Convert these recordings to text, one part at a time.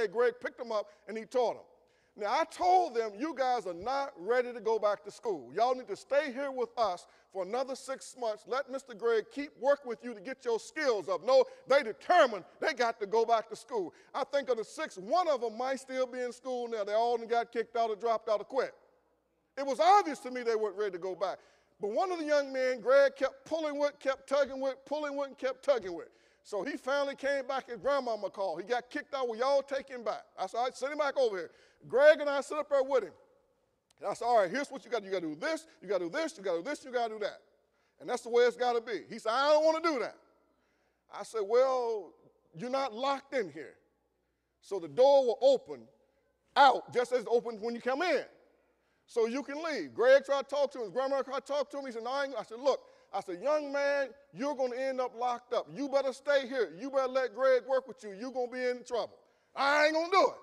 day, Greg picked them up and he taught them. Now, I told them, you guys are not ready to go back to school. Y'all need to stay here with us for another 6 months. Let Mr. Greg keep working with you to get your skills up. No, they determined they got to go back to school. I think of the 6, one of them might still be in school now. They all got kicked out or dropped out or quit. It was obvious to me they weren't ready to go back. But one of the young men, Greg, kept pulling with, kept tugging with, pulling with, and kept tugging with. So he finally came back, his grandmama called. He got kicked out. Well, y'all take him back. I said, all right, send him back over here. Greg and I sit up there with him. And I said, all right, here's what you got to do. You got to do this, you got to do this, you got to do this, you got to do that. And that's the way it's got to be. He said, I don't want to do that. I said, well, you're not locked in here. So the door will open out just as it opens when you come in. So you can leave. Greg tried to talk to him. His grandma tried to talk to him. He said, no, I said, look. I said, young man, you're going to end up locked up. You better stay here. You better let Greg work with you. You're going to be in trouble. I ain't going to do it.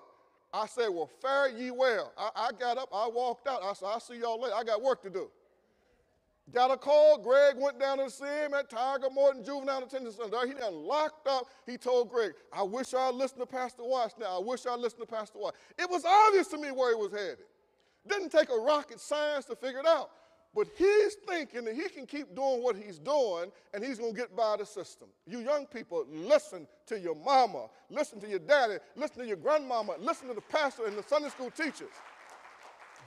I said, well, fare ye well. I got up. I walked out. I said, I'll see y'all later. I got work to do. Got a call. Greg went down to see him at Tiger Morton Juvenile Detention Center. He done locked up. He told Greg, I wish I listened to Pastor Watts now. I wish I listened to Pastor Watts. It was obvious to me where he was headed. Didn't take a rocket science to figure it out. But he's thinking that he can keep doing what he's doing and he's going to get by the system. You young people, listen to your mama, listen to your daddy, listen to your grandmama, listen to the pastor and the Sunday school teachers.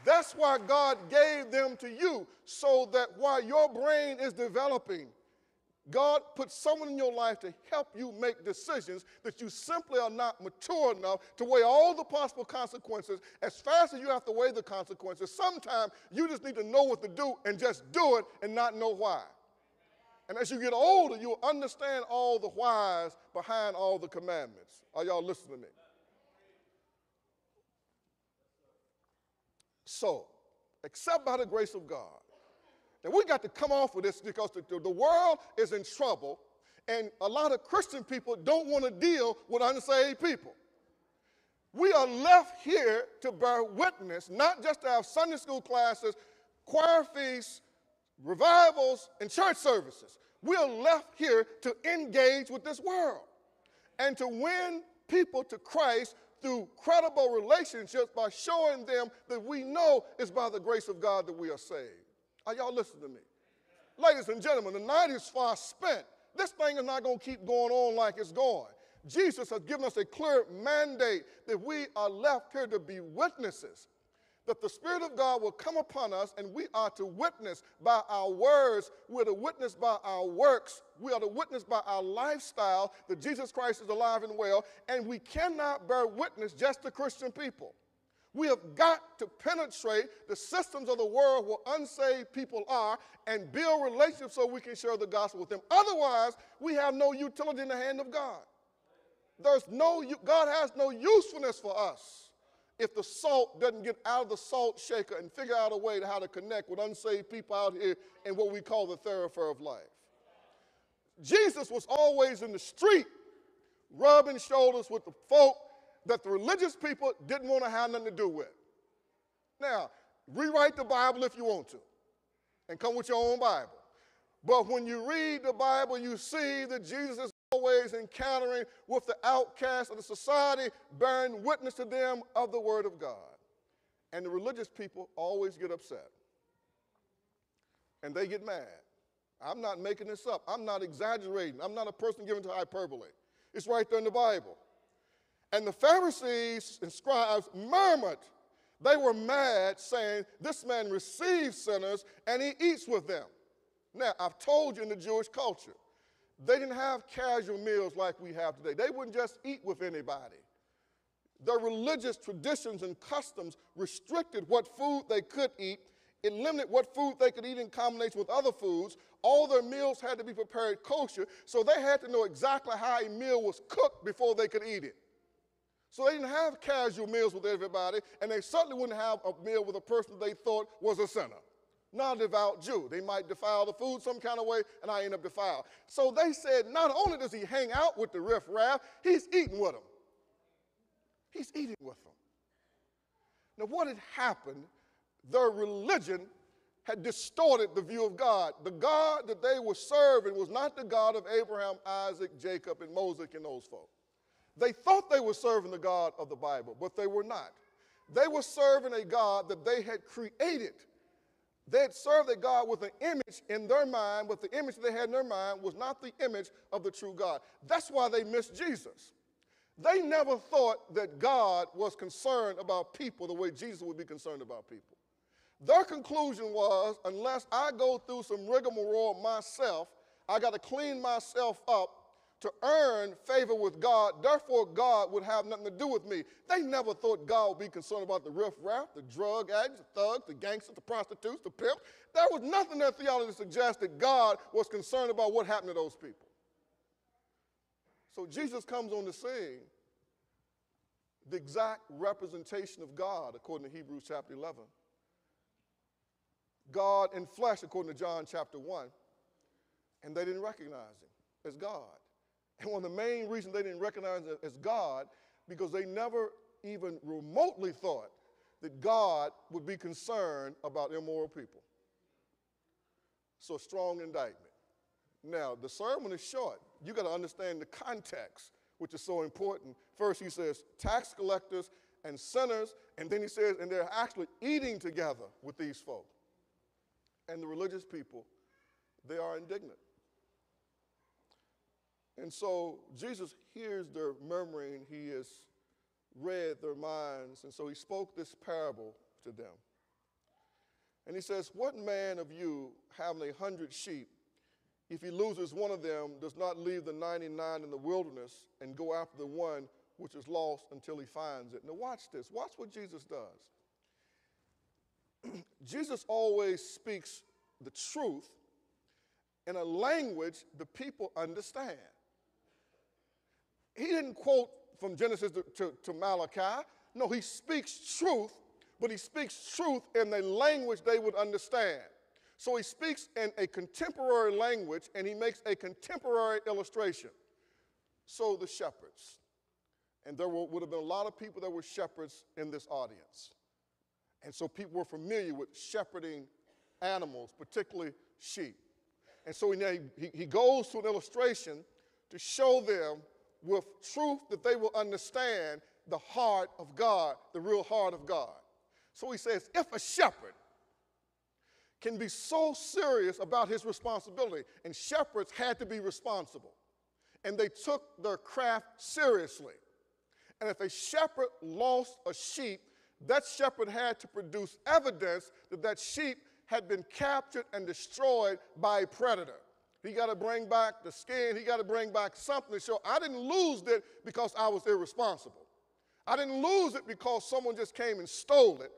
That's why God gave them to you, so that while your brain is developing, God put someone in your life to help you make decisions that you simply are not mature enough to weigh all the possible consequences. As fast as you have to weigh the consequences, sometimes you just need to know what to do and just do it and not know why. And as you get older, you'll understand all the whys behind all the commandments. Are y'all listening to me? So, except by the grace of God. And we got to come off with this because the world is in trouble, and a lot of Christian people don't want to deal with unsaved people. We are left here to bear witness, not just to have Sunday school classes, choir feasts, revivals, and church services. We are left here to engage with this world and to win people to Christ through credible relationships by showing them that we know it's by the grace of God that we are saved. Are y'all listening to me? Ladies and gentlemen, the night is far spent. This thing is not going to keep going on like it's going. Jesus has given us a clear mandate that we are left here to be witnesses, that the Spirit of God will come upon us and we are to witness by our words, we are to witness by our works, we are to witness by our lifestyle that Jesus Christ is alive and well, and we cannot bear witness just to Christian people. We have got to penetrate the systems of the world where unsaved people are and build relationships so we can share the gospel with them. Otherwise, we have no utility in the hand of God. God has no usefulness for us if the salt doesn't get out of the salt shaker and figure out a way to how to connect with unsaved people out here in what we call the thoroughfare of life. Jesus was always in the street, rubbing shoulders with the folk that the religious people didn't want to have nothing to do with. Now, rewrite the Bible if you want to, and come with your own Bible. But when you read the Bible, you see that Jesus is always encountering with the outcasts of the society, bearing witness to them of the Word of God. And the religious people always get upset. And they get mad. I'm not making this up. I'm not exaggerating. I'm not a person given to hyperbole. It's right there in the Bible. And the Pharisees and scribes murmured. They were mad, saying, this man receives sinners and he eats with them. Now, I've told you in the Jewish culture, they didn't have casual meals like we have today. They wouldn't just eat with anybody. Their religious traditions and customs restricted what food they could eat. It limited what food they could eat in combination with other foods. All their meals had to be prepared kosher, so they had to know exactly how a meal was cooked before they could eat it. So they didn't have casual meals with everybody, and they certainly wouldn't have a meal with a person they thought was a sinner. Not a devout Jew. They might defile the food some kind of way, and I end up defiled. So they said, not only does he hang out with the riffraff, he's eating with them. He's eating with them. Now, what had happened, their religion had distorted the view of God. The God that they were serving was not the God of Abraham, Isaac, Jacob, and Moses and those folks. They thought they were serving the God of the Bible, but they were not. They were serving a God that they had created. They had served a God with an image in their mind, but the image they had in their mind was not the image of the true God. That's why they missed Jesus. They never thought that God was concerned about people the way Jesus would be concerned about people. Their conclusion was, unless I go through some rigmarole myself, I got to clean myself up to earn favor with God, therefore God would have nothing to do with me. They never thought God would be concerned about the riffraff, the drug addicts, the thugs, the gangsters, the prostitutes, the pimps. There was nothing in their theology to suggest that God was concerned about what happened to those people. So Jesus comes on the scene, the exact representation of God, according to Hebrews chapter 11. God in flesh, according to John chapter 1. And they didn't recognize him as God. And one of the main reasons they didn't recognize him as God, because they never even remotely thought that God would be concerned about immoral people. So a strong indictment. Now, the sermon is short. You got to understand the context, which is so important. First, he says tax collectors and sinners, and then he says, and they're actually eating together with these folk. And the religious people, they are indignant. And so Jesus hears their murmuring. He has read their minds, and so he spoke this parable to them. And he says, what man of you, having 100 sheep, if he loses one of them, does not leave the 99 in the wilderness and go after the one which is lost until he finds it? Now watch this. Watch what Jesus does. Jesus always speaks the truth in a language the people understand. He didn't quote from Genesis to Malachi. No, he speaks truth, but he speaks truth in a language they would understand. So he speaks in a contemporary language, and he makes a contemporary illustration. So the shepherds, and there would have been a lot of people that were shepherds in this audience. And so people were familiar with shepherding animals, particularly sheep. And so he goes to an illustration to show them with truth that they will understand the heart of God, the real heart of God. So he says, if a shepherd can be so serious about his responsibility, and shepherds had to be responsible, and they took their craft seriously. And if a shepherd lost a sheep, that shepherd had to produce evidence that that sheep had been captured and destroyed by a predator. He got to bring back the skin. He got to bring back something to show I didn't lose it because I was irresponsible. I didn't lose it because someone just came and stole it.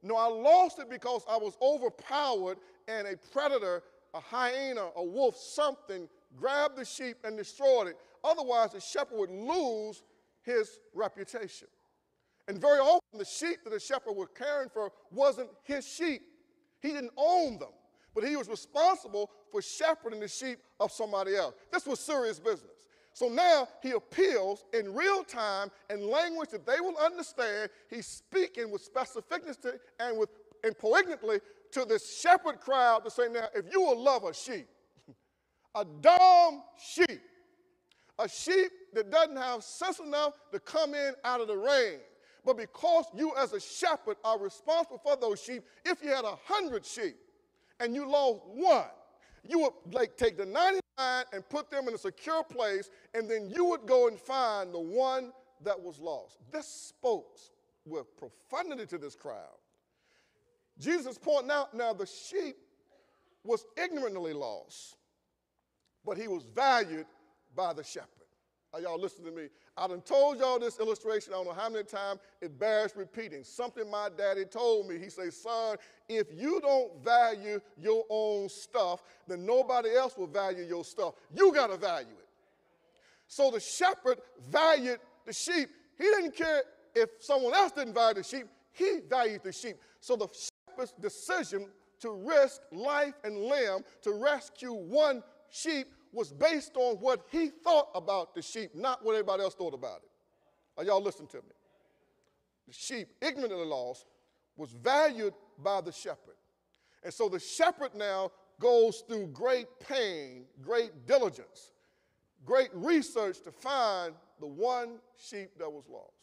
No, I lost it because I was overpowered and a predator, a hyena, a wolf, something, grabbed the sheep and destroyed it. Otherwise, the shepherd would lose his reputation. And very often, the sheep that the shepherd was caring for wasn't his sheep. He didn't own them, but he was responsible for shepherding the sheep of somebody else. This was serious business. So now he appeals in real time in language that they will understand. He's speaking with specificity and poignantly to this shepherd crowd to say, now, if you will love a sheep, a dumb sheep, a sheep that doesn't have sense enough to come in out of the rain, but because you as a shepherd are responsible for those sheep, if you had 100 sheep and you lost one, you would take the 99 and put them in a secure place, and then you would go and find the one that was lost. This spoke with profundity to this crowd. Jesus pointing out now the sheep was ignorantly lost, but he was valued by the shepherd. Are y'all listening to me? I done told y'all this illustration, I don't know how many times, it bears repeating. Something my daddy told me. He says, son, if you don't value your own stuff, then nobody else will value your stuff. You got to value it. So the shepherd valued the sheep. He didn't care if someone else didn't value the sheep. He valued the sheep. So the shepherd's decision to risk life and limb to rescue one sheep was based on what he thought about the sheep, not what everybody else thought about it. Are y'all listening to me? The sheep, ignorantly lost, was valued by the shepherd. And so the shepherd now goes through great pain, great diligence, great research to find the one sheep that was lost.